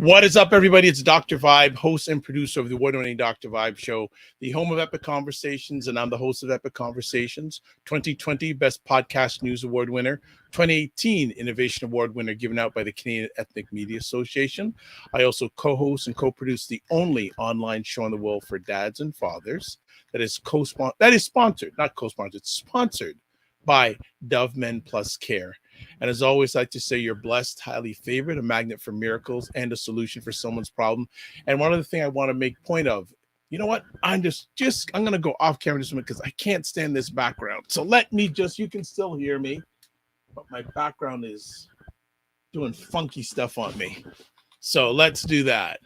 What is up, everybody? It's Dr. Vibe, host and producer of the award-winning Dr. Vibe Show, the home of Epic Conversations, and I'm the host of Epic Conversations, 2020 Best Podcast News Award winner, 2018 Innovation Award winner given out by the Canadian Ethnic Media Association. I also co-host and co-produce the only online show in the world for dads and fathers that is sponsored by Dove Men Plus Care. And as always, I like to say you're blessed, highly favored, a magnet for miracles, and a solution for someone's problem. And one other thing I want to make point of, you know what? I'm going to go off camera just a minute because I can't stand this background. So you can still hear me, but my background is doing funky stuff on me. So let's do that.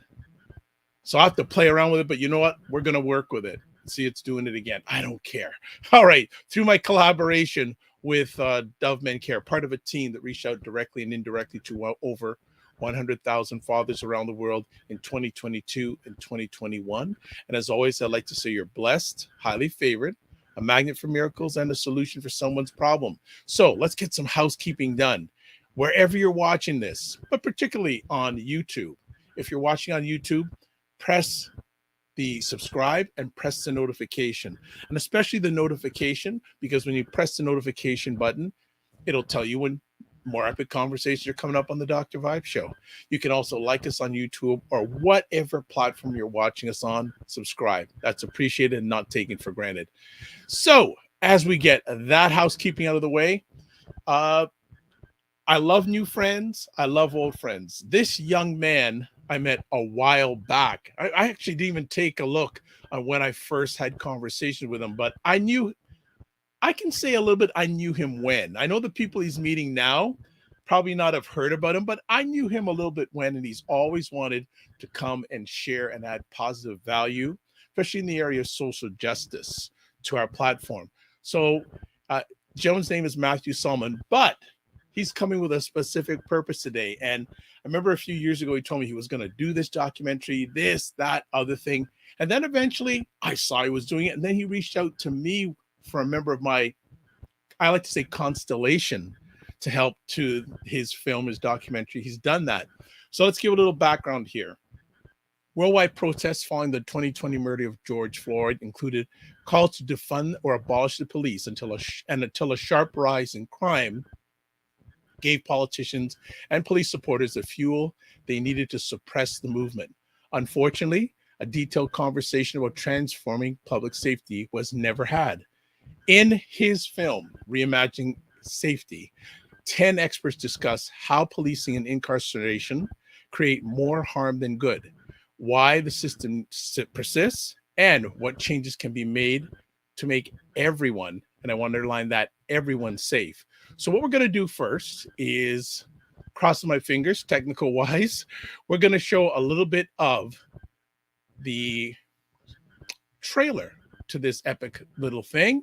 So I have to play around with it, but you know what? We're going to work with it. See, it's doing it again. I don't care. All right. Through my collaboration with Dove Men Care, part of a team that reached out directly and indirectly to over 100,000 fathers around the world in 2022 and 2021. And as always, I'd like to say you're blessed, highly favored, a magnet for miracles, and a solution for someone's problem. So let's get some housekeeping done. Wherever you're watching this, but particularly on YouTube. If you're watching on YouTube, press the subscribe and press the notification, and especially the notification, because when you press the notification button, it'll tell you when more epic conversations are coming up on the Dr. Vibe Show. You can also like us on YouTube or whatever platform you're watching us on. Subscribe. That's appreciated and not taken for granted. So as we get that housekeeping out of the way, I love new friends. I love old friends. This young man I met a while back. I actually didn't even take a look on when I first had conversations with him, but I can say a little bit I knew him when. I know the people he's meeting now probably not have heard about him, but I knew him a little bit when, and he's always wanted to come and share and add positive value, especially in the area of social justice, to our platform. So Joan's name is Matthew Solomon, but he's coming with a specific purpose today. And I remember a few years ago, he told me he was going to do this documentary, this, that, other thing. And then eventually I saw he was doing it. And then he reached out to me for a member of my, I like to say, constellation, to help to his film, his documentary. He's done that. So let's give a little background here. Worldwide protests following the 2020 murder of George Floyd included calls to defund or abolish the police until a sharp rise in crime gave politicians and police supporters the fuel they needed to suppress the movement. Unfortunately, a detailed conversation about transforming public safety was never had. In his film, Reimagining Safety, 10 experts discuss how policing and incarceration create more harm than good, why the system persists, and what changes can be made to make everyone, and I want to underline that, everyone safe. So what we're going to do first is, crossing my fingers, technical wise, we're going to show a little bit of the trailer to this epic little thing.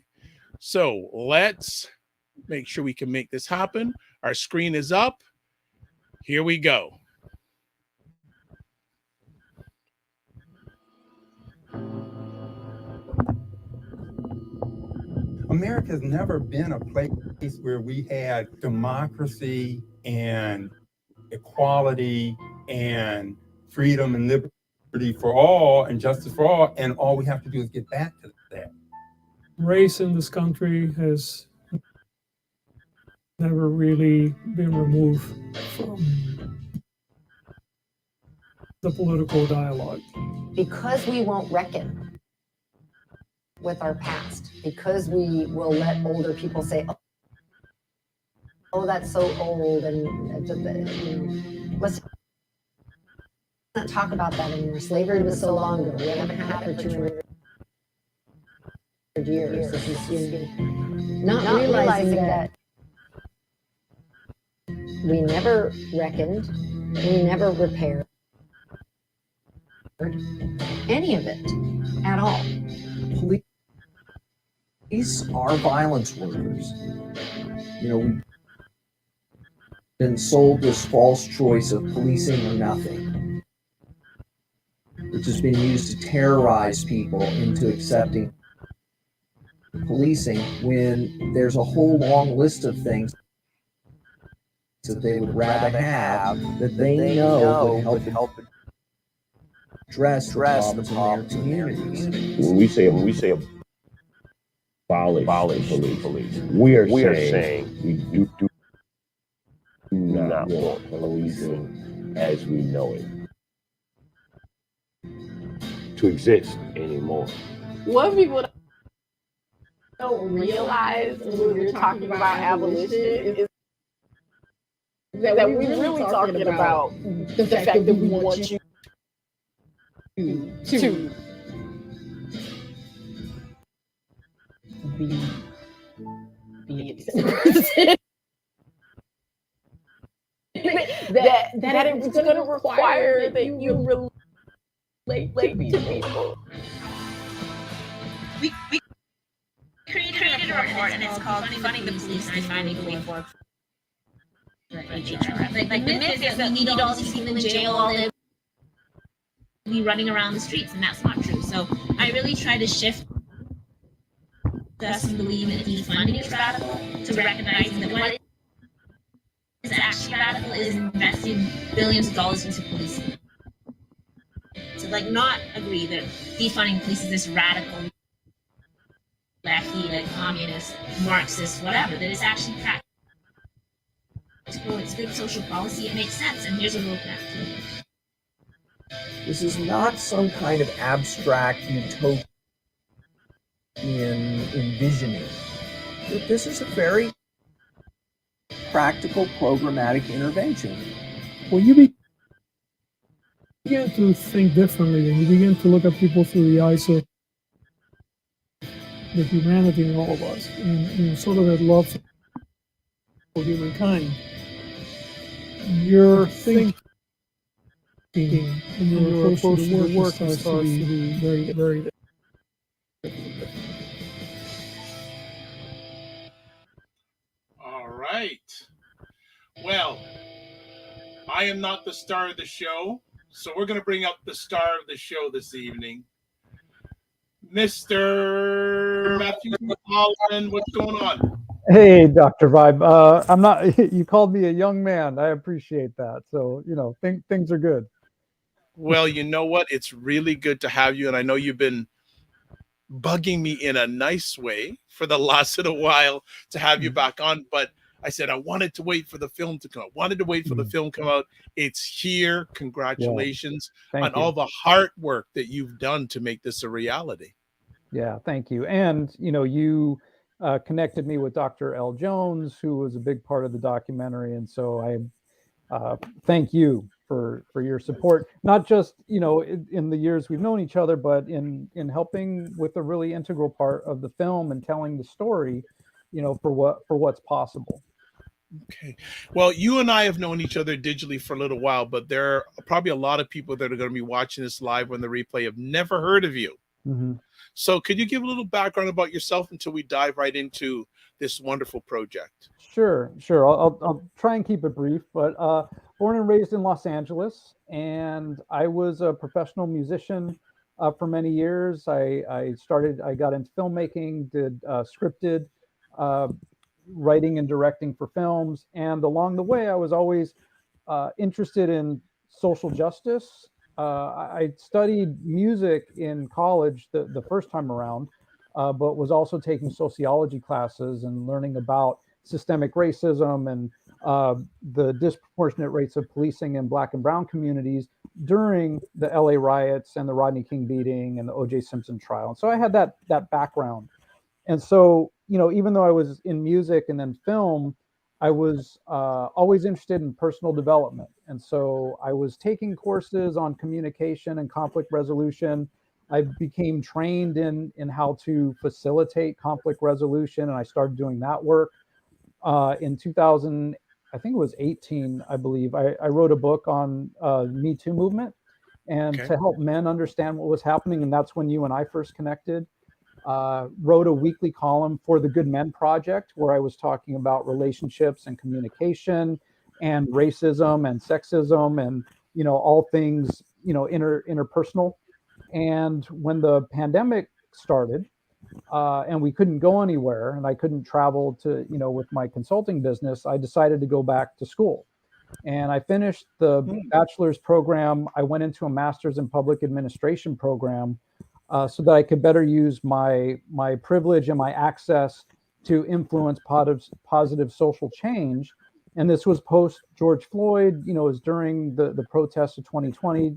So let's make sure we can make this happen. Our screen is up. Here we go. America has never been a place where we had democracy and equality and freedom and liberty for all and justice for all, and all we have to do is get back to that. Race in this country has never really been removed from the political dialogue. Because we won't reckon with our past, because we will let older people say, oh, that's so old, and let's not talk about that anymore. Slavery was so long ago. We haven't had it for 200 years. Not realizing that we never reckoned, we never repaired any of it at all. Police are violence workers. We've been sold this false choice of policing or nothing, which has been used to terrorize people into accepting policing when there's a whole long list of things that they would rather have that they know would help address the problems in their communities. When we say abolish the police, we are saying we do not want policing as we know it to exist anymore. What people don't realize when we're talking about abolition is that we're really talking about the fact that we want you to be that it's going to require that you relate to people. We created a report, and it's called Defunding the Police, Finding the Way Forward for HR. Like the myth is that we need all these people in jail all day, be running around the streets, and that's not true. So I really try to shift us to believe that defunding is radical, to recognizing that what is actually radical is investing billions of dollars into policing. To not agree that defunding police is this radical, lefty, communist, Marxist, whatever, that is actually practical. It's good social policy, it makes sense, and here's a roadmap to it. This is not some kind of abstract utopian envisioning. This is a very practical, programmatic intervention. When you begin to think differently and you begin to look at people through the eyes of the humanity in all of us and sort of that love for humankind, your thinking and your approach to the work starts to be very, very different. All right. Well, I am not the star of the show, so we're going to bring up the star of the show this evening, Mr. Matthew Holland. What's going on? Hey, Dr. Vibe. I'm not. You called me a young man. I appreciate that. So things are good. Well, you know what? It's really good to have you, and I know you've been bugging me in a nice way for the last little while to have you back on, but I said I wanted to wait for the film to come out. Wanted to wait for the film to come out. It's here. Congratulations on all the hard work that you've done to make this a reality. Yeah, thank you. And you connected me with Dr. L. Jones, who was a big part of the documentary, and so I thank you for your support, not just in the years we've known each other, but in helping with a really integral part of the film and telling the story, for what's possible. Okay. Well, you and I have known each other digitally for a little while, but there are probably a lot of people that are going to be watching this live on the replay have never heard of you. Mm-hmm. So could you give a little background about yourself until we dive right into this wonderful project? Sure. I'll try and keep it brief, but born and raised in Los Angeles, and I was a professional musician for many years. I got into filmmaking, did scripted writing and directing for films, and along the way, I was always interested in social justice. I studied music in college the first time around, but was also taking sociology classes and learning about systemic racism and the disproportionate rates of policing in Black and Brown communities during the LA riots and the Rodney King beating and the O.J. Simpson trial. And so I had that background. And so, even though I was in music and then film, I was always interested in personal development. And so I was taking courses on communication and conflict resolution. I became trained in how to facilitate conflict resolution, and I started doing that work. In 2000, I think it was 18, I believe, I wrote a book on Me Too movement and to help men understand what was happening. And that's when you and I first connected. Wrote a weekly column for the Good Men Project, where I was talking about relationships and communication and racism and sexism and, all things, interpersonal. And when the pandemic started, and we couldn't go anywhere, and I couldn't travel to, with my consulting business, I decided to go back to school. And I finished the bachelor's program. I went into a master's in public administration program so that I could better use my privilege and my access to influence positive social change. And this was post George Floyd, it was during the protests of 2020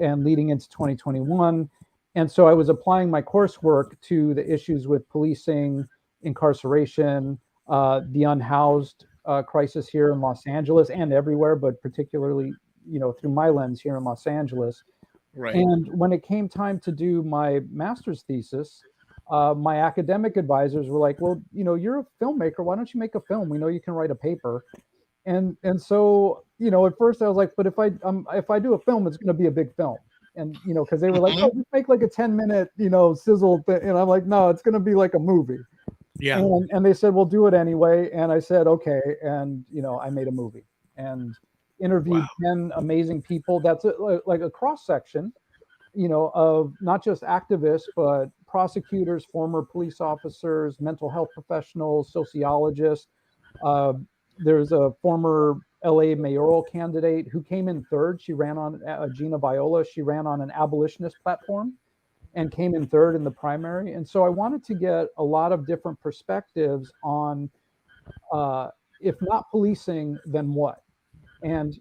and leading into 2021. And so I was applying my coursework to the issues with policing, incarceration, the unhoused crisis here in Los Angeles and everywhere, but particularly, through my lens here in Los Angeles. Right. And when it came time to do my master's thesis, my academic advisors were like, well, you're a filmmaker. Why don't you make a film? We know you can write a paper. And so, at first I was like, but if I do a film, it's going to be a big film. And, because they were like, oh, just make like a 10-minute, sizzle thing. And I'm like, no, it's going to be like a movie. Yeah. And they said, well, do it anyway. And I said, okay. And, I made a movie and interviewed 10 amazing people. That's like a cross section, of not just activists, but prosecutors, former police officers, mental health professionals, sociologists. There's a former LA mayoral candidate who came in third. She ran on Gina Viola. She ran on an abolitionist platform and came in third in the primary. And so I wanted to get a lot of different perspectives on if not policing, then what? And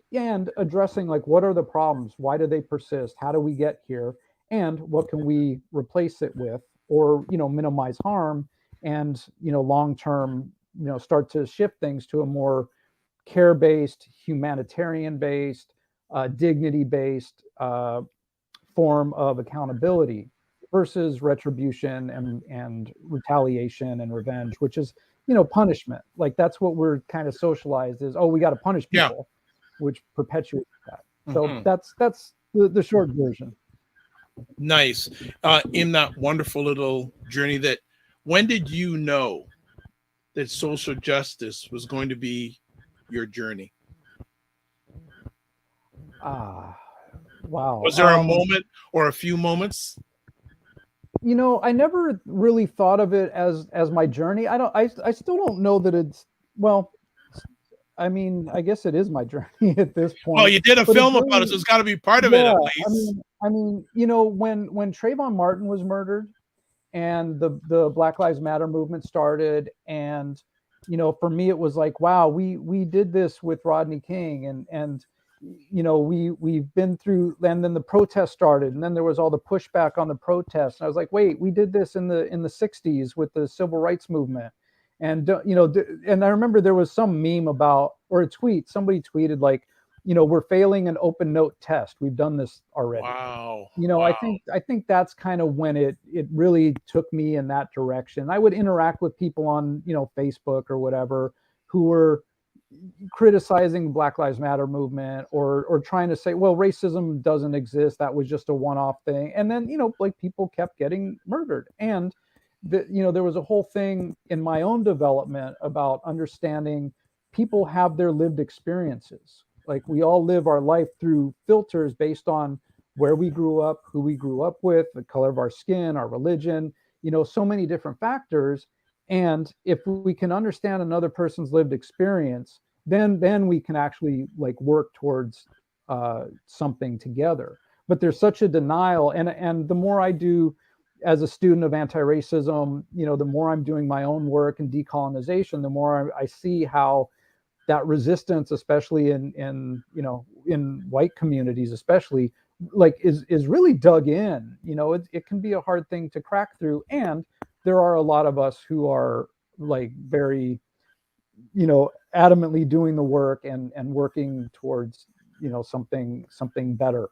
addressing like, what are the problems? Why do they persist? How do we get here? And what can we replace it with, or, minimize harm and, long-term, start to shift things to a more care-based, humanitarian-based, dignity-based form of accountability versus retribution and retaliation and revenge, which is, punishment. Like that's what we're kind of socialized is, oh, we got to punish people, which perpetuates that. So that's the short version. Nice. In that wonderful little journey, when did you know that social justice was going to be your journey? Wow. Was there a moment or a few moments? I never really thought of it as my journey. I still don't know that it's, well, I mean, I guess it is my journey at this point. Oh, you did a film about it, so it's got to be part of it at least. I mean, when Trayvon Martin was murdered and the Black Lives Matter movement started, and for me it was like, wow, we did this with Rodney King, and we've been through, and then the protest started, and then there was all the pushback on the protests, and I was like, wait, we did this in the 60s with the civil rights movement. And and I remember there was some meme about, or a tweet, somebody tweeted like, we're failing an open note test. We've done this already. Wow. Wow. I think that's kind of when it really took me in that direction. I would interact with people on, Facebook or whatever, who were criticizing the Black Lives Matter movement or trying to say, well, racism doesn't exist. That was just a one-off thing. And then, like people kept getting murdered. And there was a whole thing in my own development about understanding people have their lived experiences. Like we all live our life through filters based on where we grew up, who we grew up with, the color of our skin, our religion, so many different factors. And if we can understand another person's lived experience, then we can actually like work towards something together. But there's such a denial, and the more I do as a student of anti-racism, the more I'm doing my own work in decolonization, the more I see how that resistance, especially in white communities, especially, like is really dug in. It can be a hard thing to crack through, and there are a lot of us who are like very, adamantly doing the work and working towards, something better,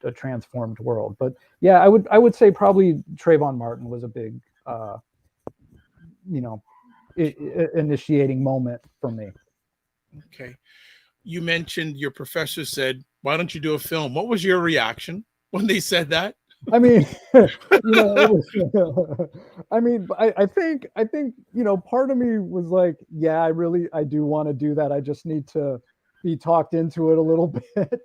a transformed world. But yeah, I would say probably Trayvon Martin was a big, initiating moment for me. Okay. You mentioned your professor said, why don't you do a film? What was your reaction when they said that? I mean, I think, part of me was like, yeah, I do want to do that. I just need to be talked into it a little bit.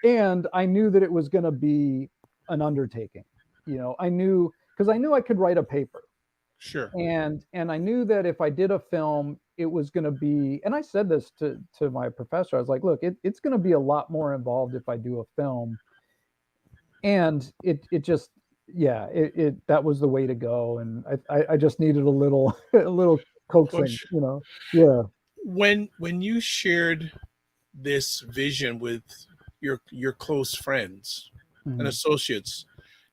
And I knew that it was going to be an undertaking. I knew, because I knew I could write a paper. Sure. And I knew that if I did a film, it was going to be, and I said this to my professor, I was like, look, it's going to be a lot more involved if I do a film. And it just, yeah, that was the way to go. And I just needed a little coaxing, Push. you know. Yeah. When you shared this vision with your close friends and associates,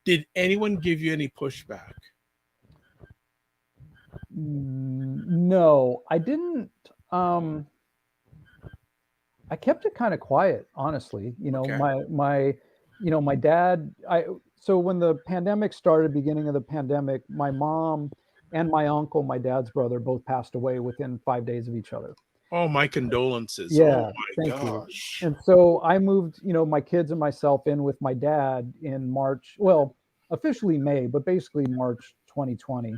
did anyone give you any pushback? No, I didn't. I kept it kind of quiet, honestly. You know, Okay. my dad, so when the pandemic started, beginning of the pandemic, my mom and my uncle, my dad's brother, both passed away within 5 days of each other. Oh, my condolences. Yeah, Oh my thank you. gosh. And so I moved, my kids and myself in with my dad in March, well, officially May, but basically March 2020.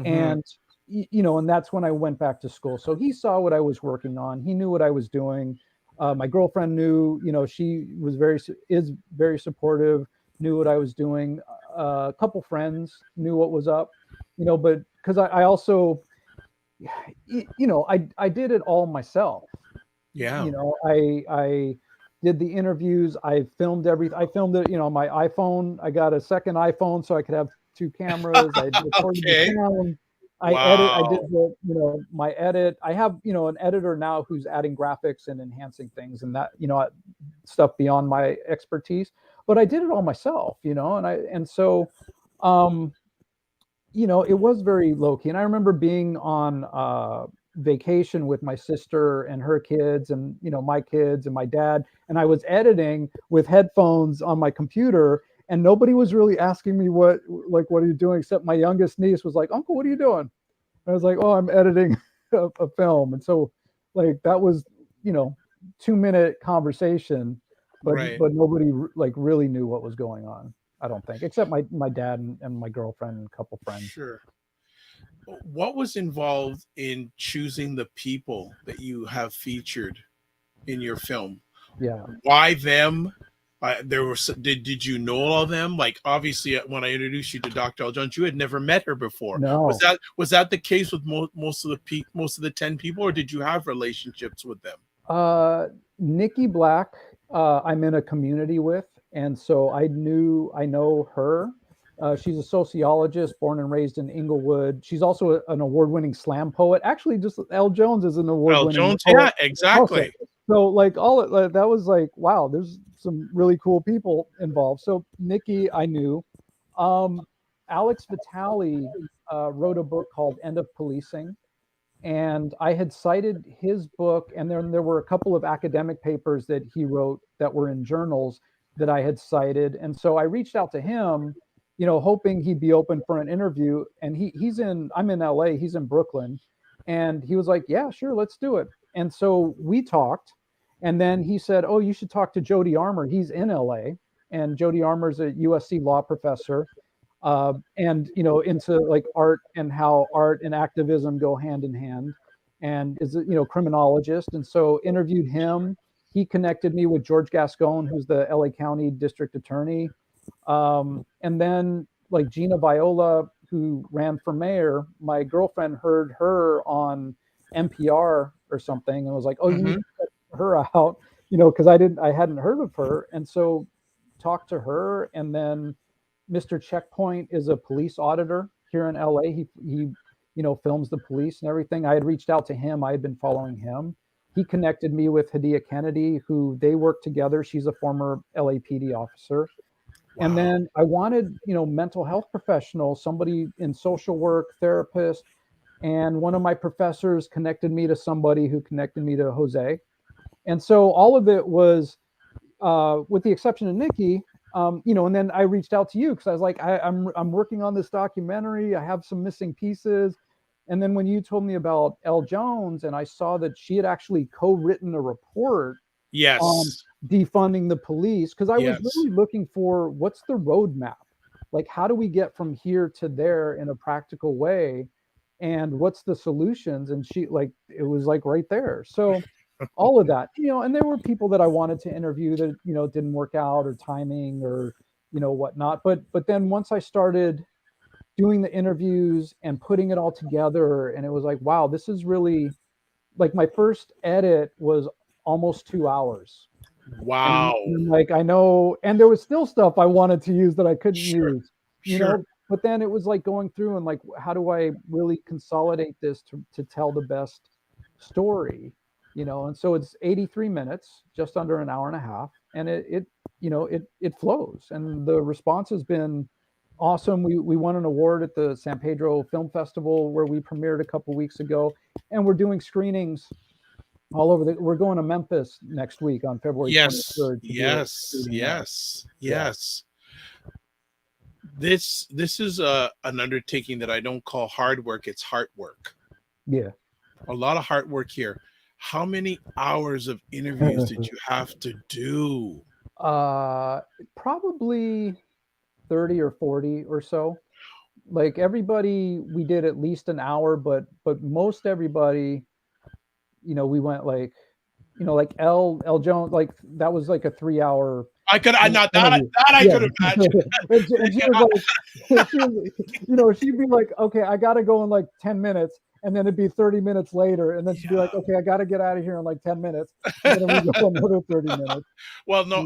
And and that's when I went back to school. So he saw what I was working on. He knew what I was doing. My girlfriend knew, she is very supportive, knew what I was doing. A couple friends knew what was up, but because I also, I did it all myself. Yeah. I did the interviews. I filmed everything. I filmed it, my iPhone. I got a second iPhone so I could have two cameras. I recorded the sound. I did the, my edit. I have, an editor now who's adding graphics and enhancing things and that, stuff beyond my expertise, but I did it all myself, and so, it was very low key. And I remember being on vacation with my sister and her kids and, my kids and my dad, and I was editing with headphones on my computer. And nobody was really asking me what are you doing? Except my youngest niece was like, Uncle, what are you doing? And I was like, oh, I'm editing a film. And so that was, 2-minute conversation, but nobody really knew what was going on. I don't think, except my dad and my girlfriend and a couple friends. Sure. What was involved in choosing the people that you have featured in your film? Yeah. Why them? Did you know all of them? Like, obviously, when I introduced you to Dr. L. Jones, you had never met her before. No. Was that the case with most of the 10 people, or did you have relationships with them? Nikki Black, I'm in a community with, and so I know her. She's a sociologist, born and raised in Inglewood. She's also an award-winning slam poet. Actually, just L. Jones is an award-winning L. Jones, poet. yeah, exactly. Also. So that was wow, there's some really cool people involved. So Nikki, I knew. Alex Vitale wrote a book called End of Policing. And I had cited his book, and then there were a couple of academic papers that he wrote that were in journals that I had cited. And so I reached out to him, hoping he'd be open for an interview. And I'm in LA, he's in Brooklyn. And he was like, yeah, sure, let's do it. And so we talked. And then he said, oh, you should talk to Jody Armour. He's in LA. And Jody Armour is a USC law professor. And into art and how art and activism go hand in hand, and is a criminologist. And so interviewed him. He connected me with George Gascón, who's the LA County District Attorney. And then Gina Viola, who ran for mayor, my girlfriend heard her on NPR or something and was like, oh, you need to check her out, because I hadn't heard of her. And so talked to her. And then Mr. Checkpoint is a police auditor here in LA. He films the police and everything. I had reached out to him. I had been following him. He connected me with Hadia Kennedy, who they work together. She's a former LAPD officer. Wow. And then I wanted, mental health professionals, somebody in social work, therapist. And one of my professors connected me to somebody who connected me to Jose. And so all of it was, with the exception of Nikki, and then I reached out to you because I was like, I'm working on this documentary. I have some missing pieces. And then when you told me about L. Jones, and I saw that she had actually co-written a report on defunding the police, because I was really looking for what's the roadmap? How do we get from here to there in a practical way? And what's the solutions? And she it was right there. So all of that, and there were people that I wanted to interview that, didn't work out, or timing, or, whatnot. But then once I started, doing the interviews and putting it all together. And it was like, wow, this is really like my first edit was almost 2 hours. Wow. And like, I know, and there was still stuff I wanted to use that I couldn't use, you know, but then it was like going through and like, how do I really consolidate this to tell the best story, you know? And so it's 83 minutes, just under an hour and a half. And it flows. And the response has been awesome. We won an award at the San Pedro Film Festival where we premiered a couple weeks ago, and we're doing screenings all over we're going to Memphis next week on February 23rd. Yes. This is an undertaking that I don't call hard work. It's heart work. Yeah. A lot of hard work here. How many hours of interviews did you have to do? Probably 30 or 40 or so. Like everybody, we did at least an hour, but most everybody, you know, we went like, you know, like L Jones, like that was like a 3 hour. I could imagine. And she was like, you know, she'd be like, okay, I got to go in like 10 minutes. And then it'd be 30 minutes later. And then she'd be like, okay, I got to get out of here in like 10 minutes. And then we go another 30 minutes. Well, no,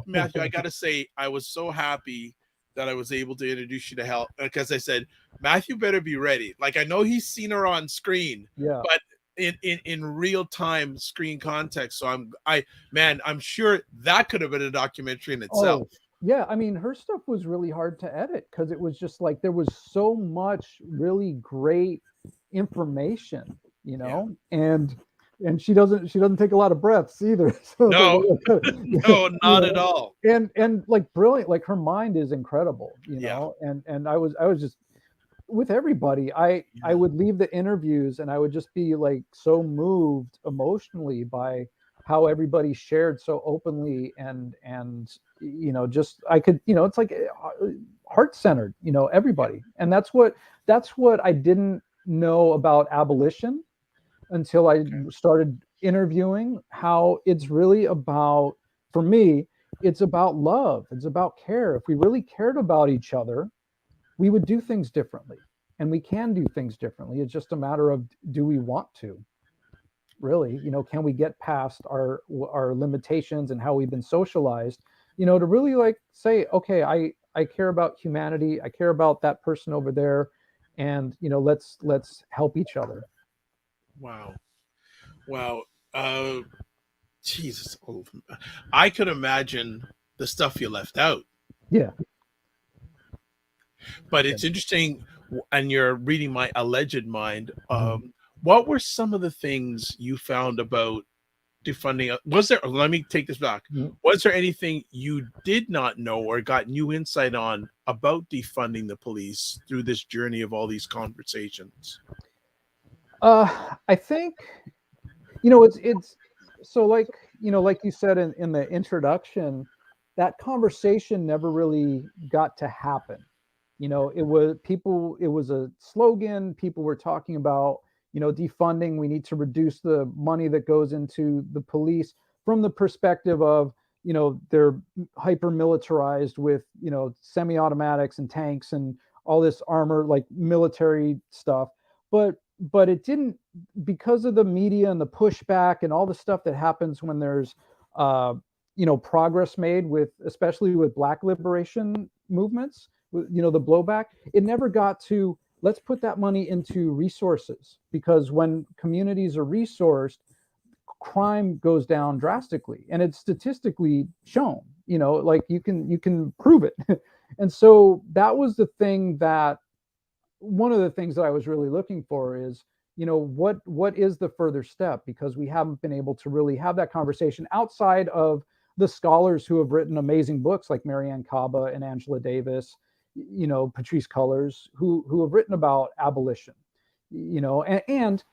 Matthew, I got to say, I was so happy that I was able to introduce you to help, because I said, Matthew better be ready. Like, I know he's seen her on screen, but in real time screen context. So I'm sure that could have been a documentary in itself. Oh, yeah. I mean, her stuff was really hard to edit because it was just like, there was so much really great information, you know, and she doesn't take a lot of breaths either. So no, not at all. And like brilliant, like her mind is incredible, you know. And I was just with everybody. I would leave the interviews and I would just be like so moved emotionally by how everybody shared so openly and you know, just I could, you know, it's like heart-centered, you know, everybody. And that's what I didn't know about abolition until I started interviewing, how it's really about, for me, it's about love. It's about care. If we really cared about each other, we would do things differently, and we can do things differently. It's just a matter of, do we want to? Really, you know, can we get past our limitations and how we've been socialized, you know, to really like say, okay, I care about humanity. I care about that person over there. And, you know, let's help each other. Wow. Jesus. I could imagine the stuff you left out. Yeah. But it's interesting, and you're reading my alleged mind. What were some of the things you found about defunding? Let me take this back. Was there anything you did not know or got new insight on about defunding the police through this journey of all these conversations? I think, you know, it's so like, you know, like you said in the introduction, that conversation never really got to happen. You know, it was a slogan. People were talking about, you know, defunding. We need to reduce the money that goes into the police from the perspective of, you know, they're hyper militarized with, you know, semi-automatics and tanks and all this armor, like military stuff. But it didn't, because of the media and the pushback and all the stuff that happens when there's, you know, progress made with, especially with Black liberation movements, you know, the blowback, it never got to, let's put that money into resources, because when communities are resourced, crime goes down drastically, and it's statistically shown, you know, like you can prove it. And so that was the thing that, one of the things that I was really looking for is, you know, what is the further step? Because we haven't been able to really have that conversation outside of the scholars who have written amazing books like Marianne Kaba and Angela Davis, you know, Patrice Cullors, who have written about abolition, you know, and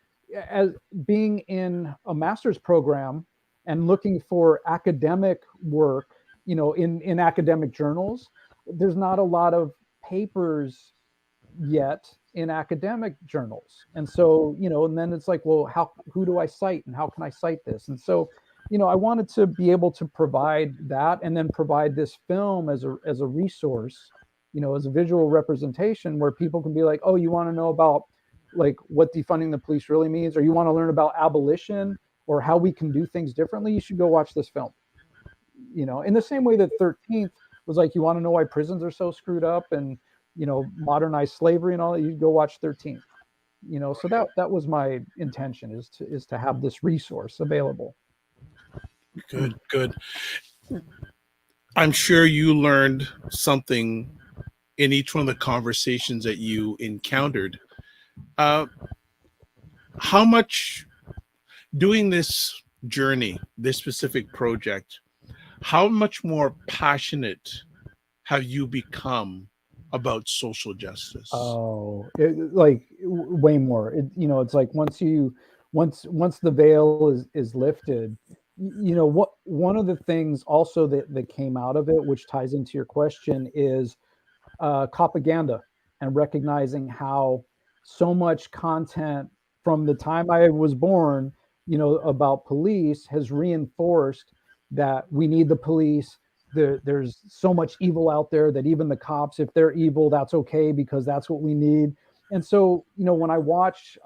as being in a master's program and looking for academic work, you know, in academic journals, there's not a lot of papers yet in academic journals. And so, you know, and then it's like, well, who do I cite and how can I cite this? And so, you know, I wanted to be able to provide that, and then provide this film as a resource as a visual representation where people can be like, oh, you want to know about like what defunding the police really means, or you want to learn about abolition or how we can do things differently, you should go watch this film. In the same way that 13th was like, you want to know why prisons are so screwed up and, modernized slavery and all that, you go watch 13th. So that was my intention, is to have this resource available. Good. I'm sure you learned something in each one of the conversations that you encountered. How much, doing this journey, this specific project, how much more passionate have you become about social justice? Oh, like way more. It's like once the veil is lifted, what one of the things also that came out of it, which ties into your question, is propaganda, and recognizing how so much content from the time I was born, about police has reinforced that we need the police. There's so much evil out there that even the cops, if they're evil, that's okay because that's what we need. And so, when I watch,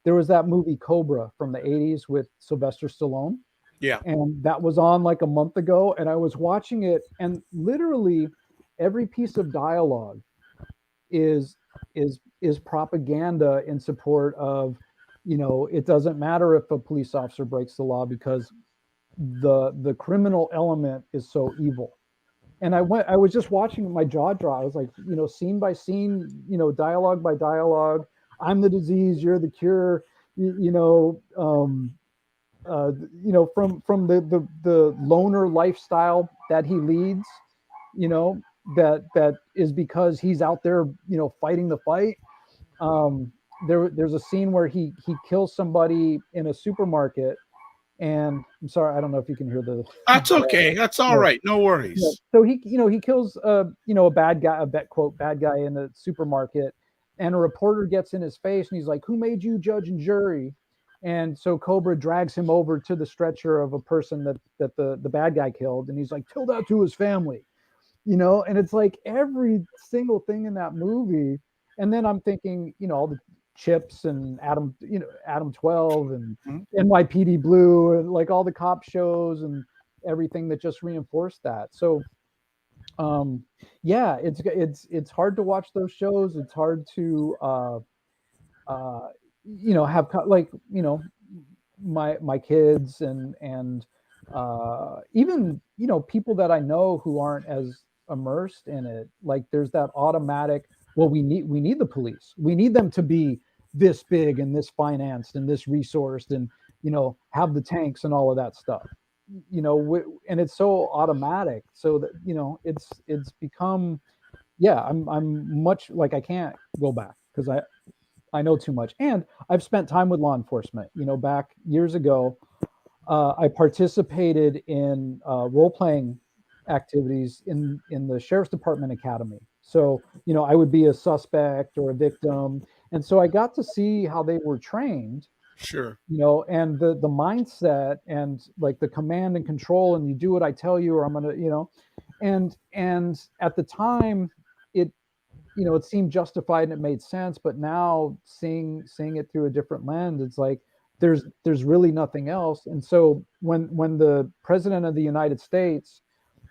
there was that movie Cobra from the 80s with Sylvester Stallone. Yeah. And that was on like a month ago. And I was watching it, and literally every piece of dialogue is propaganda in support of, it doesn't matter if a police officer breaks the law because the criminal element is so evil. And I was just watching, my jaw drop. I was like, scene by scene, dialogue by dialogue. I'm the disease, you're the cure. From the loner lifestyle that he leads, that is because he's out there, fighting the fight. There's a scene where he kills somebody in a supermarket. And I'm sorry, I don't know if you can hear the. That's okay. That's all right. No worries. Yeah. So he kills a bad guy, quote bad guy in the supermarket, and a reporter gets in his face and he's like, "Who made you judge and jury?" And so Cobra drags him over to the stretcher of a person that the bad guy killed, and he's like, "Tell that to his family," And it's like every single thing in that movie. And then I'm thinking, all the Chips and Adam 12 and NYPD Blue and like all the cop shows and everything that just reinforced that. So, yeah, it's hard to watch those shows. It's hard to, have like, my kids and even, people that I know who aren't as immersed in it. Like there's that automatic, well, we need the police. We need them to be this big and this financed and this resourced and, have the tanks and all of that stuff, and it's so automatic. So that, it's become, yeah, I'm much like, I can't go back because I know too much. And I've spent time with law enforcement, back years ago. I participated in role-playing activities in the Sheriff's Department Academy. So, I would be a suspect or a victim. And so I got to see how they were trained. Sure. And the mindset and like the command and control, and you do what I tell you, or I'm going to, and at the time it seemed justified and it made sense. But now seeing it through a different lens, it's like, there's really nothing else. And so when the President of the United States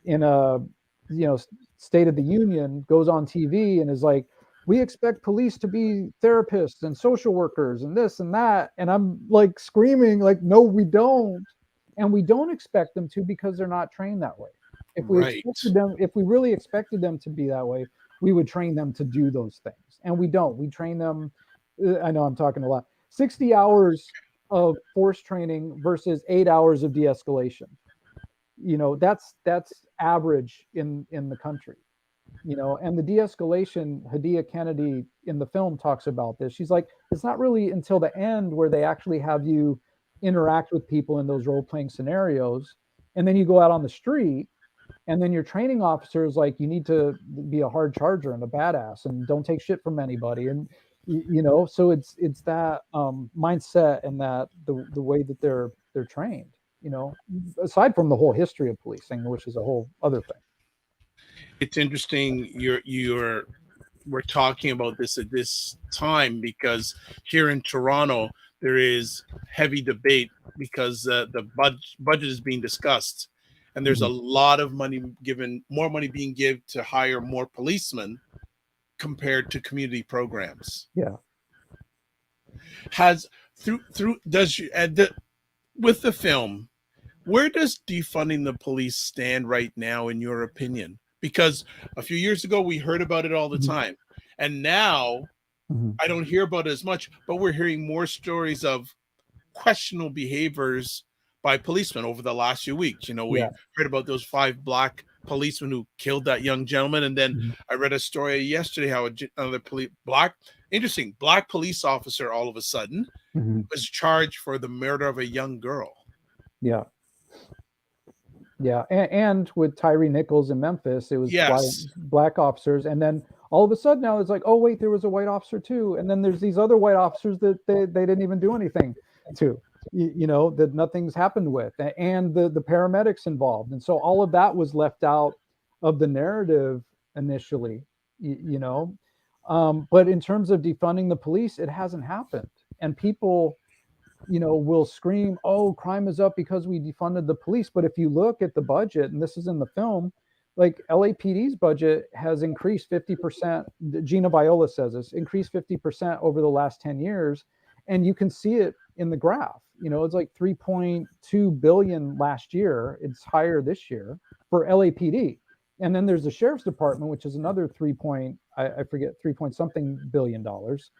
in a State of the Union goes on TV and is like, we expect police to be therapists and social workers and this and that, and I'm like screaming like, no, we don't. And we don't expect them to because they're not trained that way. If we really expected them to be that way, we would train them to do those things. And we don't. We train them, I know I'm talking a lot, 60 hours of force training versus 8 hours of de-escalation. That's average in the country. And the de-escalation, Hadia Kennedy in the film talks about this. She's like, it's not really until the end where they actually have you interact with people in those role-playing scenarios. And then you go out on the street, and then your training officer is like, you need to be a hard charger and a badass and don't take shit from anybody. And, so it's that mindset and that the way that they're trained, aside from the whole history of policing, which is a whole other thing. It's interesting we're talking about this at this time because here in Toronto there is heavy debate because the budget is being discussed, and there's a lot of money more money being given to hire more policemen compared to community programs. Yeah. Has through does you with the film, where does defunding the police stand right now in your opinion? Because a few years ago we heard about it all the time, and now I don't hear about it as much, but we're hearing more stories of questionable behaviors by policemen over the last few weeks. You know, we heard about those 5 black policemen who killed that young gentleman, and then I read a story yesterday how another black police officer all of a sudden was charged for the murder of a young girl. Yeah. Yeah, and with Tyree Nichols in Memphis, it was black officers, and then all of a sudden now it's like, oh wait, there was a white officer too, and then there's these other white officers that they didn't even do anything to, you know, that nothing's happened with, and the paramedics involved, and so all of that was left out of the narrative initially, you know, but in terms of defunding the police, it hasn't happened, and people, you know, will scream, oh, crime is up because we defunded the police. But if you look at the budget, and this is in the film, like LAPD's budget has increased 50%. Gina Viola says this, increased 50% over the last 10 years. And you can see it in the graph. You know, it's like 3.2 billion last year. It's higher this year for LAPD. And then there's the sheriff's department, which is another 3 point something billion dollars.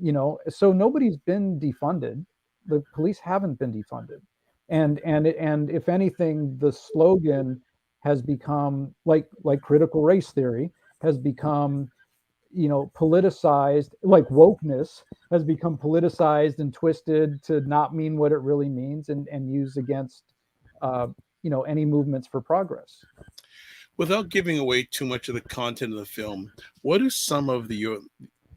You know, so nobody's been defunded. The police haven't been defunded, and if anything, the slogan has become like critical race theory has become, you know, politicized, like wokeness has become politicized and twisted to not mean what it really means, and used against, you know, any movements for progress. Without giving away too much of the content of the film, what are some of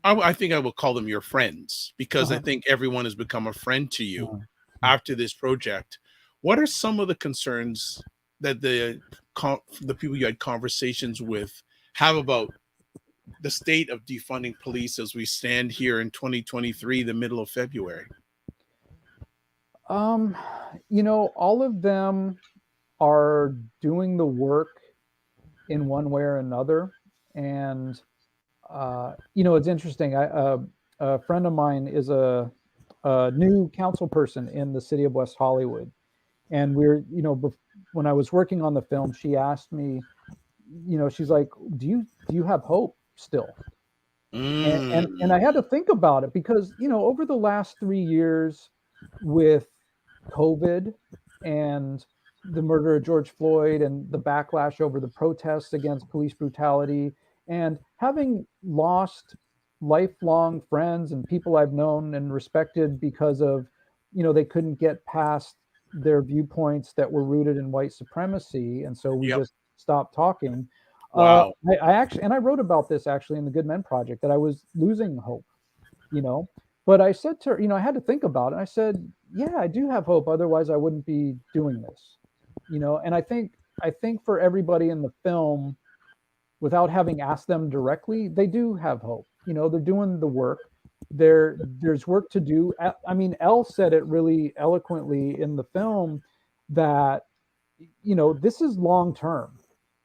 I think I will call them your friends, because I think everyone has become a friend to you after this project. What are some of the concerns that the people you had conversations with have about the state of defunding police as we stand here in 2023, the middle of February? You know, all of them are doing the work in one way or another, and you know, it's interesting. A friend of mine is a new council person in the city of West Hollywood, and we're, you know, when I was working on the film, she asked me, you know, she's like, do you have hope still? And I had to think about it, because, you know, over the last 3 years with COVID and the murder of George Floyd and the backlash over the protests against police brutality, and having lost lifelong friends and people I've known and respected because of, you know, they couldn't get past their viewpoints that were rooted in white supremacy, and so we just stopped talking. Wow. I actually, and I wrote about this actually in the Good Men Project, that I was losing hope, you know, but I said to her, you know, I had to think about it. I said, yeah, I do have hope. Otherwise I wouldn't be doing this, you know. And I think for everybody in the film, without having asked them directly, they do have hope. You know, they're doing the work. There's work to do. I mean, Elle said it really eloquently in the film that, you know, this is long term.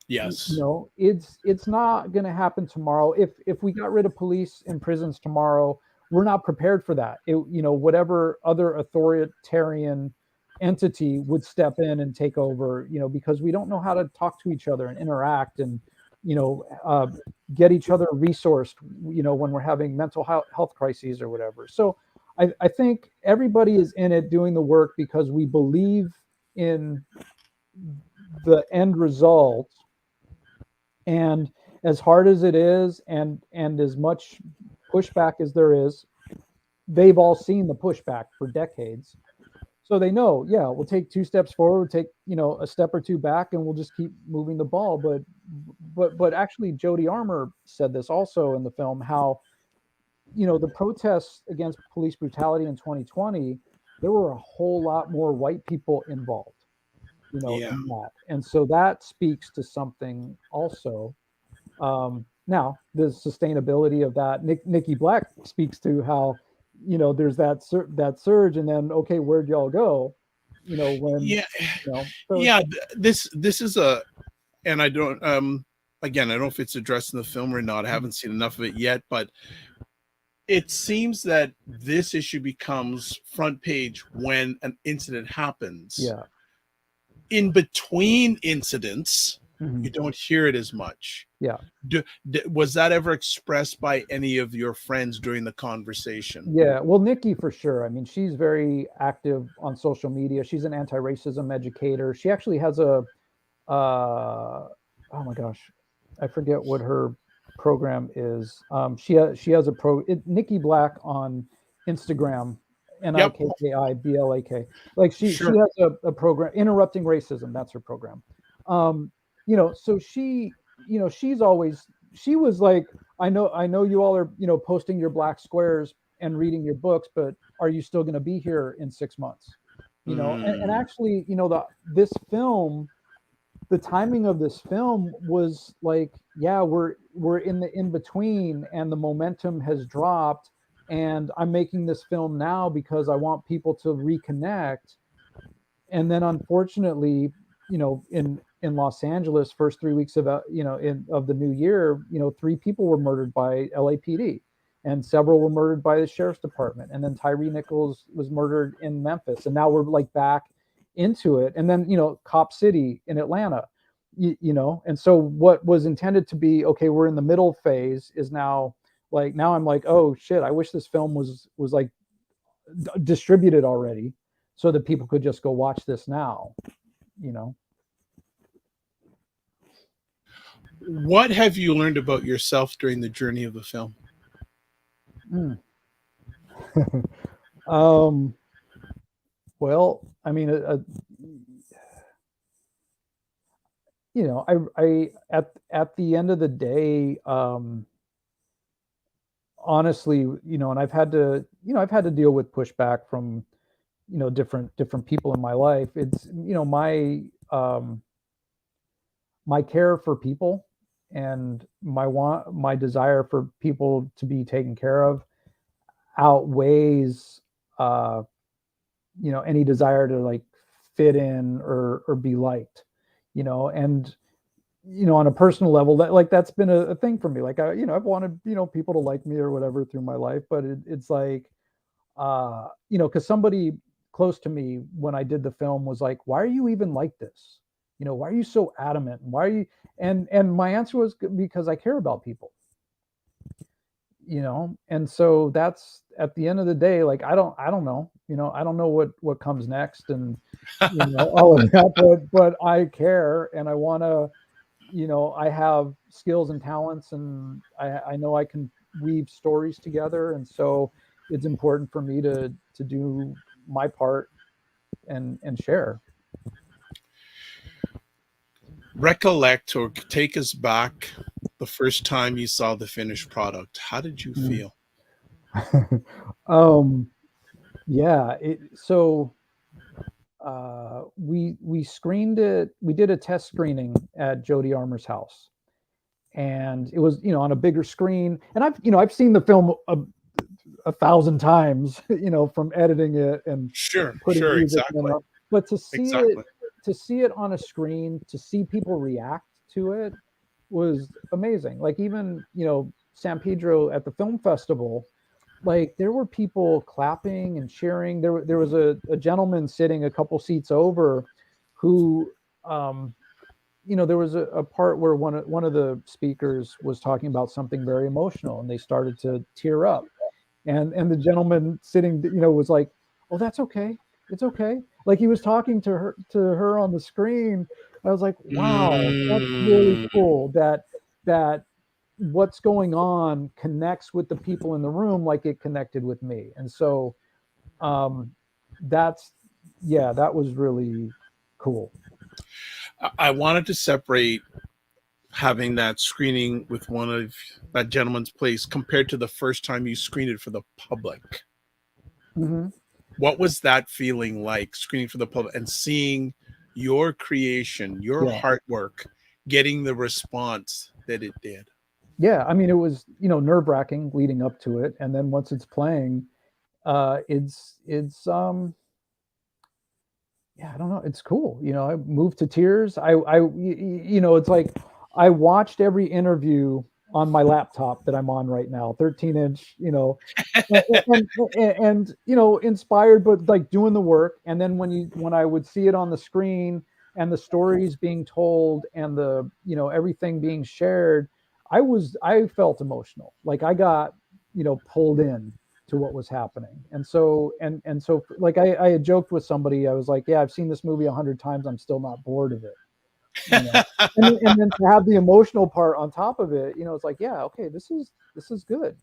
Yes. You know, it's not going to happen tomorrow. If we got rid of police in prisons tomorrow, we're not prepared for that. You know, whatever other authoritarian entity would step in and take over, you know, because we don't know how to talk to each other and interact and, you know, get each other resourced, you know, when we're having mental health crises or whatever. So I think everybody is in it doing the work because we believe in the end result. And as hard as it is, and as much pushback as there is, they've all seen the pushback for decades. So they know, yeah, we'll take 2 steps forward, take, you know, a step or 2 back, and we'll just keep moving the ball. But actually, Jody Armour said this also in the film, how, you know, the protests against police brutality in 2020, there were a whole lot more white people involved, you know, in that. And so that speaks to something also. Now the sustainability of that, Nikki Black speaks to how, there's that surge, and then, okay, where'd y'all go? When, Yeah, so yeah. This is a, and I don't, again, I don't know if it's addressed in the film or not. I haven't seen enough of it yet, but it seems that this issue becomes front page when an incident happens. Yeah. In between incidents, Mhm. you don't hear it as much. Yeah. Was that ever expressed by any of your friends during the conversation? Yeah, well, Nikki for sure. I mean, she's very active on social media. She's an anti-racism educator. She actually has a, oh my gosh, I forget what her program is. She has a Nikki Black on Instagram, NIKKIBLAK. Like she has a program, Interrupting Racism. That's her program. So she, she was like, I know you all are, posting your black squares and reading your books, but are you still going to be here in 6 months? And actually, this film, the timing of this film was like, yeah, we're in the in between, and the momentum has dropped, and I'm making this film now because I want people to reconnect. And then unfortunately, in Los Angeles, first 3 weeks of of the new year, 3 people were murdered by LAPD, and several were murdered by the sheriff's department. And then Tyree Nichols was murdered in Memphis, and now we're like back into it. And then Cop City in Atlanta, and so what was intended to be, okay, we're in the middle phase, is now like, now I'm like, oh shit, I wish this film was like distributed already, so that people could just go watch this now. What have you learned about yourself during the journey of the film? Well, I mean, I at the end of the day, honestly, and I've had to deal with pushback from, different people in my life. It's, my care for people, and my desire for people to be taken care of outweighs, any desire to like fit in or be liked, and on a personal level, that's been a thing for me. Like I've wanted, people to like me or whatever through my life, but it's like, because somebody close to me when I did the film was like, why are you even like this? Why are you so adamant? Why are you? And my answer was, because I care about people. And so that's, at the end of the day, like, I don't know, I don't know what comes next, and all of that, but I care, and I want to, I have skills and talents, and I know I can weave stories together, and so it's important for me to do my part and share. Recollect or take us back the first time you saw the finished product. How did you feel? Yeah. We screened it. We did a test screening at Jody Armour's house, and it was, on a bigger screen. And I've seen the film a 1,000 times, from editing it and putting music exactly. in it. But to see it on a screen, to see people react to it was amazing. Like, even, San Pedro at the film festival, like, there were people clapping and cheering. There was a gentleman sitting a couple seats over who, there was a part where one of the speakers was talking about something very emotional, and they started to tear up. And the gentleman sitting, was like, "Oh, that's okay. It's okay." Like, he was talking to her on the screen. I was like, wow, that's really cool that what's going on connects with the people in the room like it connected with me. And so that was really cool. I wanted to separate having that screening with one of that gentleman's place compared to the first time you screened it for the public. Mm-hmm. What was that feeling like, screening for the public and seeing your creation, your heart work, getting the response that it did. Yeah, I mean, it was, nerve-wracking leading up to it, and then once it's playing, it's yeah, I don't know, it's cool. I moved to tears. It's like I watched every interview on my laptop that I'm on right now, 13-inch, and inspired, but like doing the work. And then when I would see it on the screen and the stories being told and the everything being shared, I felt emotional. Like I got pulled in to what was happening. And so like I had joked with somebody. I was like, yeah, I've seen this movie 100 times. I'm still not bored of it. And then to have the emotional part on top of it, it's like, yeah, okay, this is good.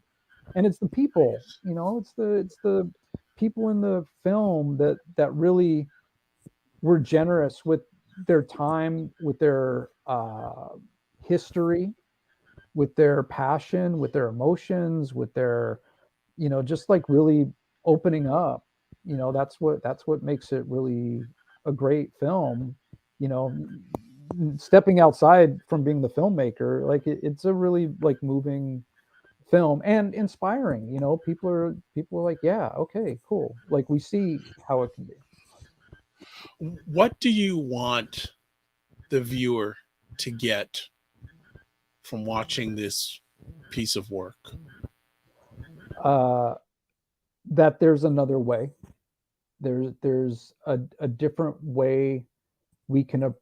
And it's the people, it's the people in the film that really were generous with their time, with their history, with their passion, with their emotions, with their just like really opening up. That's what makes it really a great film. Stepping outside from being the filmmaker, like it's a really like moving film and inspiring. People are like, yeah, okay, cool, like we see how it can be. What do you want the viewer to get from watching this piece of work? That there's another way. There's a different way we can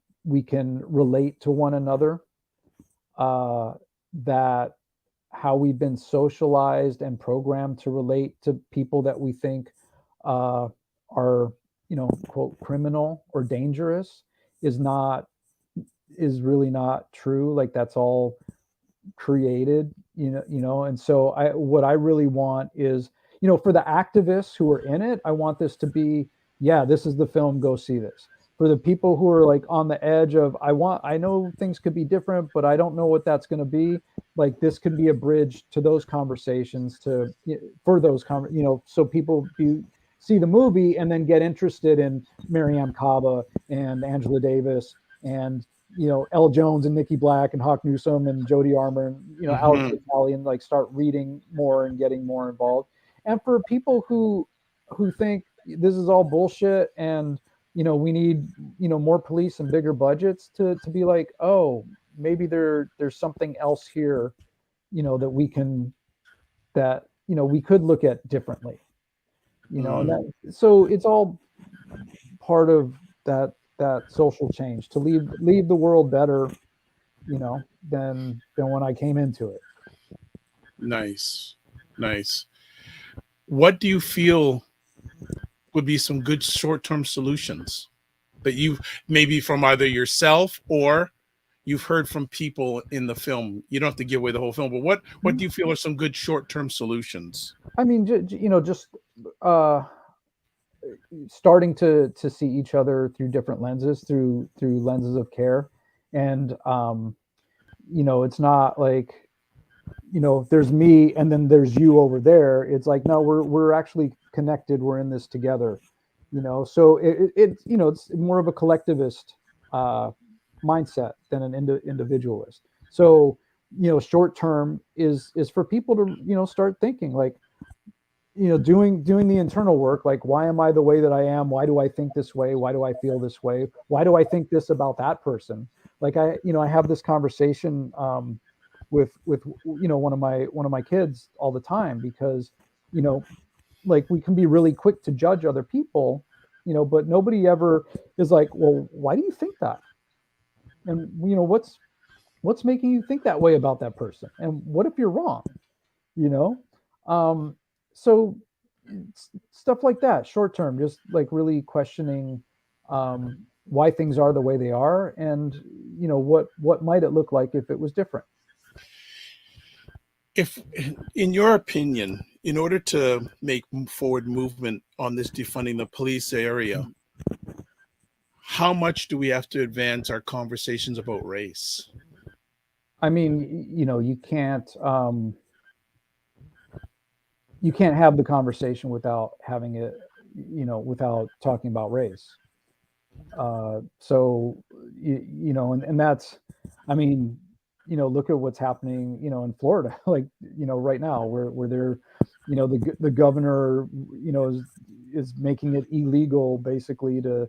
relate to one another. That how we've been socialized and programmed to relate to people that we think are quote criminal or dangerous is really not true. Like that's all created, and so what I really want is, for the activists who are in it, I want this to be, yeah, this is the film, go see this. For the people who are like on the edge of, I know things could be different, but I don't know what that's going to be. Like this could be a bridge to those conversations, so people see the movie and then get interested in Mariame Kaba and Angela Davis and Elle Jones and Nikki Black and Hawk Newsome and Jody Armour and Alex Vitale, and like start reading more and getting more involved. And for people who think this is all bullshit and we need more police and bigger budgets, to be like, oh, maybe there's something else here that we could look at differently, and so it's all part of that social change to leave the world better than when I came into it. Nice. What do you feel would be some good short-term solutions that you maybe from either yourself or you've heard from people in the film? You don't have to give away the whole film, but what do you feel are some good short-term solutions? I mean, just starting to see each other through different lenses, through lenses of care. And it's not like there's me and then there's you over there. It's like, no, we're actually connected, we're in this together. So it's more of a collectivist mindset than an individualist. So short term is for people to start thinking like, doing the internal work, like, why am I the way that I am? Why do I think this way? Why do I feel this way? Why do I think this about that person? Like I have this conversation with one of my kids all the time, because like we can be really quick to judge other people, but nobody ever is like, well, why do you think that? And what's making you think that way about that person? And what if you're wrong? So stuff like that, short term, just like really questioning why things are the way they are, and what might it look like if it was different. If, in your opinion, in order to make forward movement on this defunding the police area, how much do we have to advance our conversations about race? I mean, you can't have the conversation without having it, without talking about race. So, and that's, I mean, look at what's happening, in Florida, like, right now, where they're, the governor, is making it illegal basically to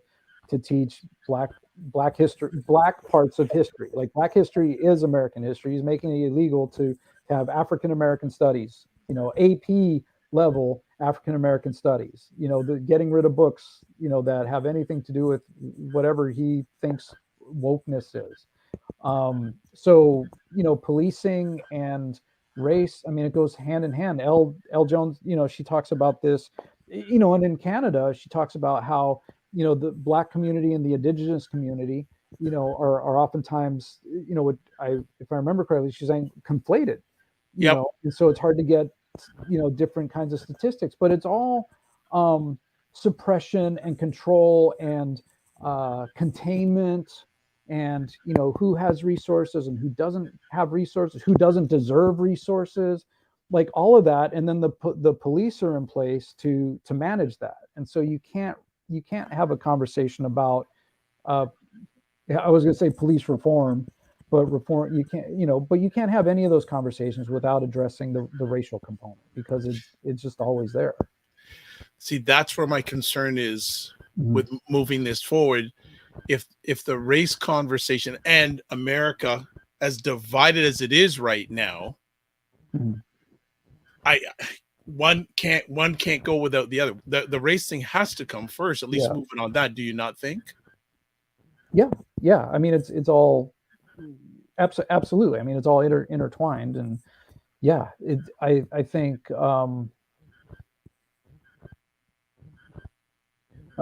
teach black history, black parts of history. Like, black history is American history. He's making it illegal to have African American studies, AP level African American studies, getting rid of books, that have anything to do with whatever he thinks wokeness is. So, policing and race, I mean, it goes hand in hand. L Jones, she talks about this, and in Canada, she talks about how, the black community and the indigenous community, are oftentimes, if I remember correctly, she's saying conflated, and so it's hard to get, different kinds of statistics, but it's all suppression and control and containment, and who has resources and who doesn't have resources, who doesn't deserve resources, like all of that, and then the police are in place to manage that. And so you can't have a conversation about I was going to say police reform, but reform, you can't, but you can't have any of those conversations without addressing the racial component, because it's just always there. See, that's where my concern is with moving this forward. If the race conversation, and America as divided as it is right now, one can't go without the other. The race thing has to come first, at least moving on that. Do you not think? Yeah. I mean, it's all absolutely. I mean, it's all intertwined, and I think not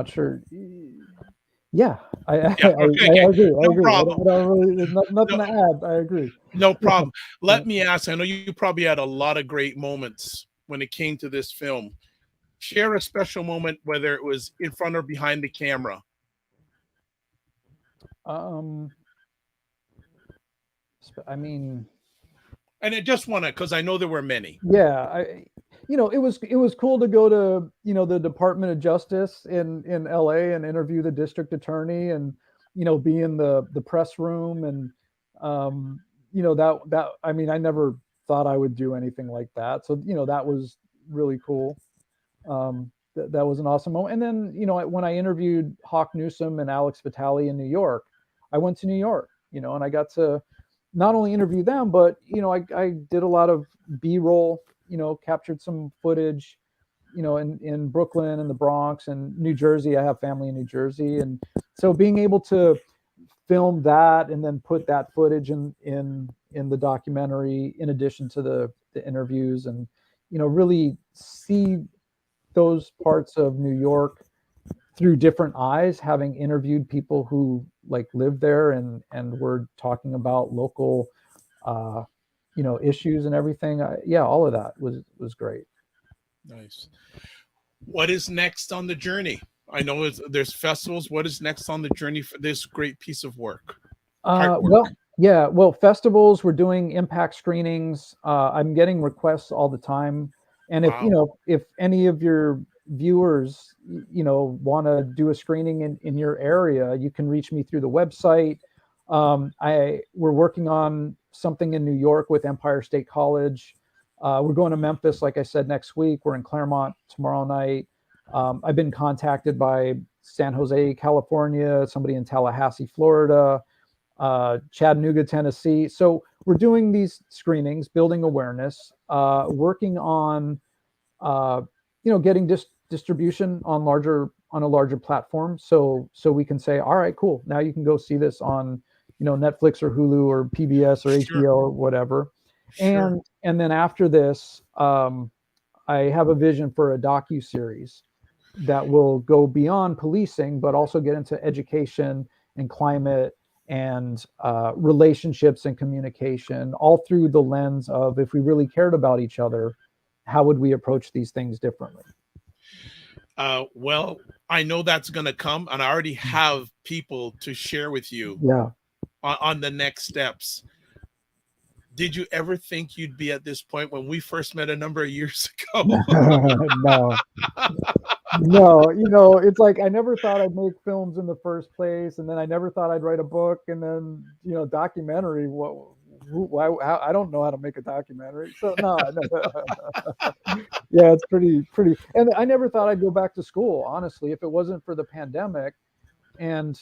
sure. Yeah, I agree. No problem. There's nothing to add. I agree. No problem. Let me ask, I know you probably had a lot of great moments when it came to this film. Share a special moment, whether it was in front or behind the camera. I mean, and I just want to, because I know there were many. Yeah, it was cool to go to, the Department of Justice in LA and interview the district attorney, and, be in the press room, and, that, I mean, I never thought I would do anything like that. So, that was really cool. That was an awesome moment. And then, when I interviewed Hawk Newsome and Alex Vitale in New York, I went to New York, and I got to not only interview them, but, I did a lot of B-roll, captured some footage, in Brooklyn and the Bronx and New Jersey. I have family in New Jersey. And so being able to film that and then put that footage in the documentary, in addition to the interviews, and, really see those parts of New York through different eyes, having interviewed people who lived there and were talking about local, issues and everything. All of that was great. Nice. What is next on the journey? I know there's festivals. What is next on the journey for this great piece of work? Well, festivals, we're doing impact screenings. I'm getting requests all the time. And if any of your viewers, want to do a screening in your area, you can reach me through the website. We're working on something in New York with Empire State College. We're going to Memphis, like I said, next week. We're in Claremont tomorrow night. I've been contacted by San Jose, California, somebody in Tallahassee, Florida, Chattanooga, Tennessee. So we're doing these screenings, building awareness, working on, getting distribution on a larger platform. So we can say, all right, cool. Now you can go see this on, Netflix or Hulu or PBS or HBO or whatever. Sure. And then after this, I have a vision for a docuseries that will go beyond policing, but also get into education and climate and relationships and communication, all through the lens of, if we really cared about each other, how would we approach these things differently? Well, I know that's going to come, and I already have people to share with you on the next steps. Did you ever think you'd be at this point when we first met a number of years ago? No, it's like, I never thought I'd make films in the first place. And then I never thought I'd write a book, and then, documentary. I don't know how to make a documentary. So no. Yeah, it's pretty. And I never thought I'd go back to school, honestly, if it wasn't for the pandemic. And,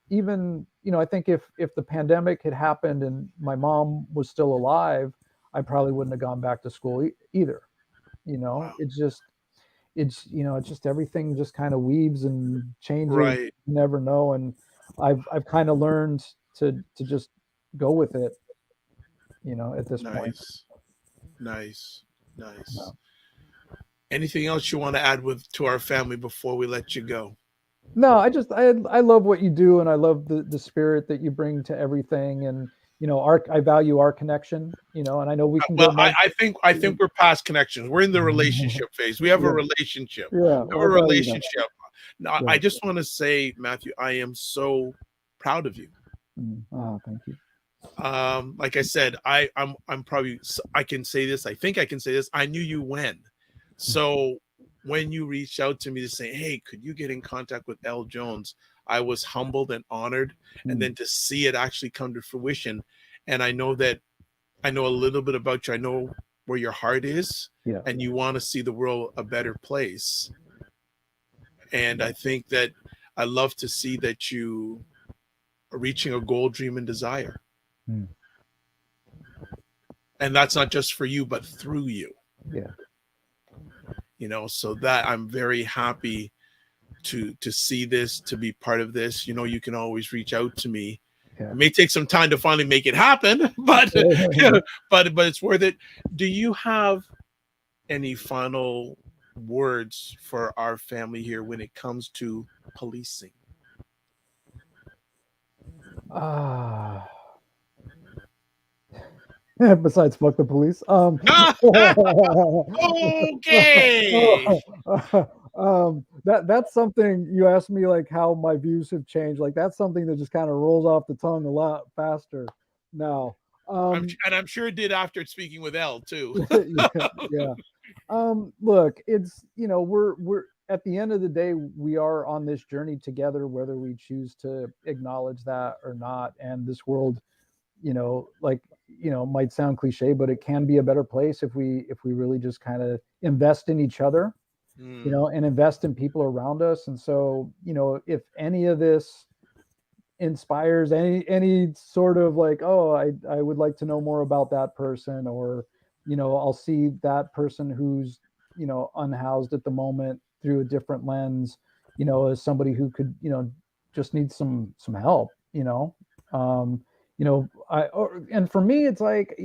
even, I think if the pandemic had happened and my mom was still alive, I probably wouldn't have gone back to school either. Wow. It's just everything just kind of weaves and changes. Right. You never know. And I've kind of learned to just go with it, at this point. Nice. No. Anything else you want to add to our family before we let you go? No, I love what you do, and I love the spirit that you bring to everything. And I value our connection, and I know we can Well, go. I think we're past connections. We're in the relationship phase. We have a relationship. Yeah, We have a relationship. Now, I just want to say, Matthew, I am so proud of you. Oh, thank you. Like I said, I'm probably, I can say this. I think I can say this. I knew you when. So when you reached out to me to say, hey, could you get in contact with L. Jones? I was humbled and honored. And then to see it actually come to fruition. And I know a little bit about you. I know where your heart is. Yeah. And you want to see the world a better place. And I think that I love to see that you are reaching a goal, dream, and desire. And that's not just for you, but through you. Yeah. So that I'm very happy to see this, to be part of this. You can always reach out to me. Yeah. It may take some time to finally make it happen, but but it's worth it. Do you have any final words for our family here when it comes to policing? Besides fuck the police. Okay. That's something you asked me, like how my views have changed. Like that's something that just kind of rolls off the tongue a lot faster now. I'm sure it did after speaking with Elle too. Yeah. Look, it's we're at the end of the day, we are on this journey together, whether we choose to acknowledge that or not. And this world, might sound cliche, but it can be a better place if we really just kind of invest in each other, and invest in people around us. And so, if any of this inspires any sort of like, oh, I would like to know more about that person, or, I'll see that person who's, unhoused at the moment through a different lens, as somebody who could, just need some help, and for me, it's like,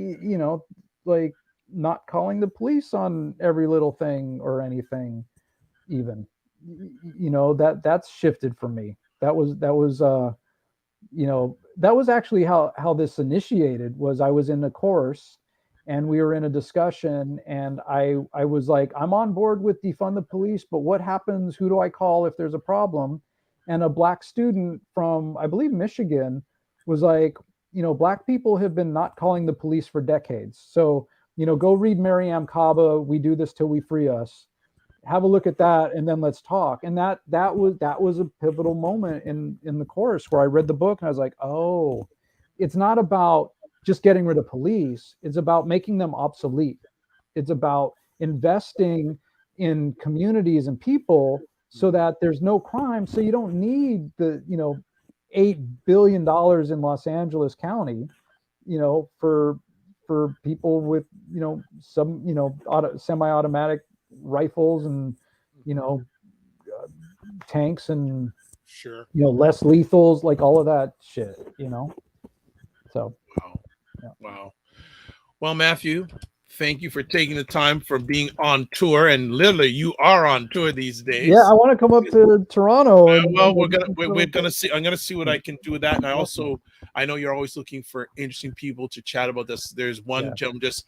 like not calling the police on every little thing or anything, even, that's shifted for me. That was actually how this initiated. Was I was in a course and we were in a discussion, and I was like, I'm on board with defund the police, but what happens? Who do I call if there's a problem? And a Black student from, I believe, Michigan was like, Black people have been not calling the police for decades. So, go read Mariam Kaba, We Do This Till We Free Us. Have a look at that, and then let's talk. And that was a pivotal moment in the course where I read the book and I was like, oh, it's not about just getting rid of police. It's about making them obsolete. It's about investing in communities and people so that there's no crime. So you don't need the, $8 billion in Los Angeles County, for people with, some, semi-automatic rifles and, tanks and, sure, less lethals, like all of that shit, So. Wow. Yeah. Wow. Well, Matthew, thank you for taking the time for being on tour, and literally you are on tour these days. Yeah, I want to come up to Toronto. We're gonna see. I'm gonna see what I can do with that. And I know you're always looking for interesting people to chat about this. There's one gentleman just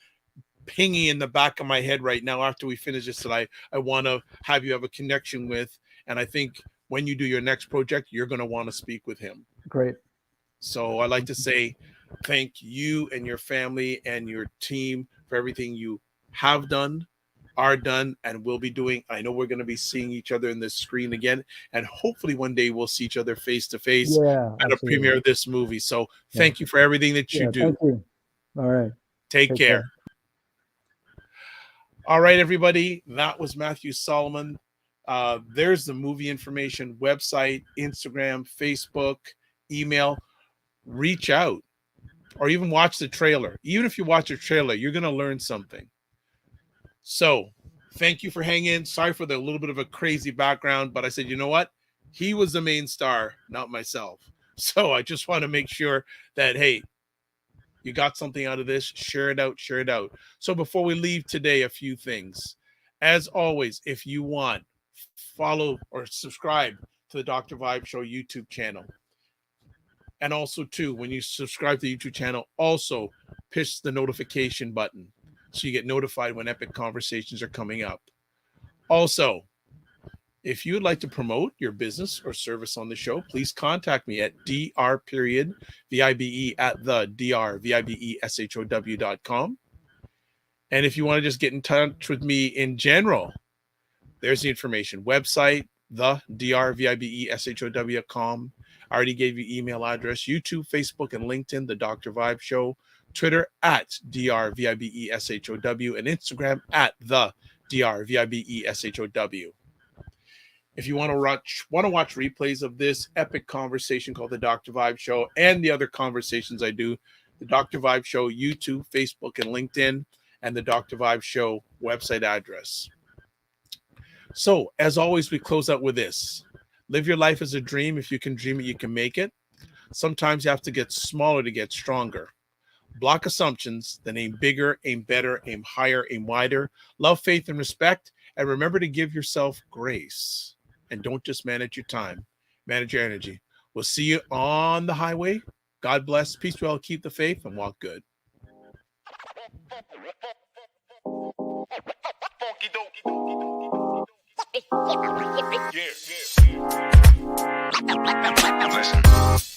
pinging in the back of my head right now after we finish this that I want to have you have a connection with, and I think when you do your next project, you're gonna want to speak with him. Great. So I'd like to say thank you and your family and your team for everything you have done, are done and will be doing. I know we're going to be seeing each other in this screen again, and hopefully one day we'll see each other face to face Yeah, at a premiere of this movie. So thank you for everything that you do. Thank you. All right. Take care. All right, everybody. That was Matthew Solomon. There's the movie information, website, Instagram, Facebook, email. Reach out or even watch the trailer. Even if you watch a trailer, you're going to learn something. So thank you for hanging. Sorry for the little bit of a crazy background, but I said, you know what? He was the main star, not myself. So I just want to make sure that, hey, you got something out of this. Share it out. Share it out. So before we leave today, a few things. As always, if you want, follow or subscribe to the Dr. Vibe Show YouTube channel. And also, too, when you subscribe to the YouTube channel, also push the notification button so you get notified when epic conversations are coming up. Also, if you would like to promote your business or service on the show, please contact me at dr.vibe@the.drvibeshow.com. And if you want to just get in touch with me in general, there's the information. Website, the.drvibeshow.com. I already gave you email address, YouTube, Facebook, and LinkedIn, The Dr. Vibe Show. Twitter at drvibeshow, and Instagram at the drvibeshow. If you want to watch replays of this epic conversation called The Dr. Vibe Show and the other conversations I do, The Dr. Vibe Show, YouTube, Facebook, and LinkedIn, and The Dr. Vibe Show website address. So, as always, we close out with this. Live your life as a dream. If you can dream it, you can make it. Sometimes you have to get smaller to get stronger. Block assumptions, then aim bigger, aim better, aim higher, aim wider. Love, faith, and respect. And remember to give yourself grace. And don't just manage your time. Manage your energy. We'll see you on the highway. God bless. Peace well. Keep the faith and walk good. Listen.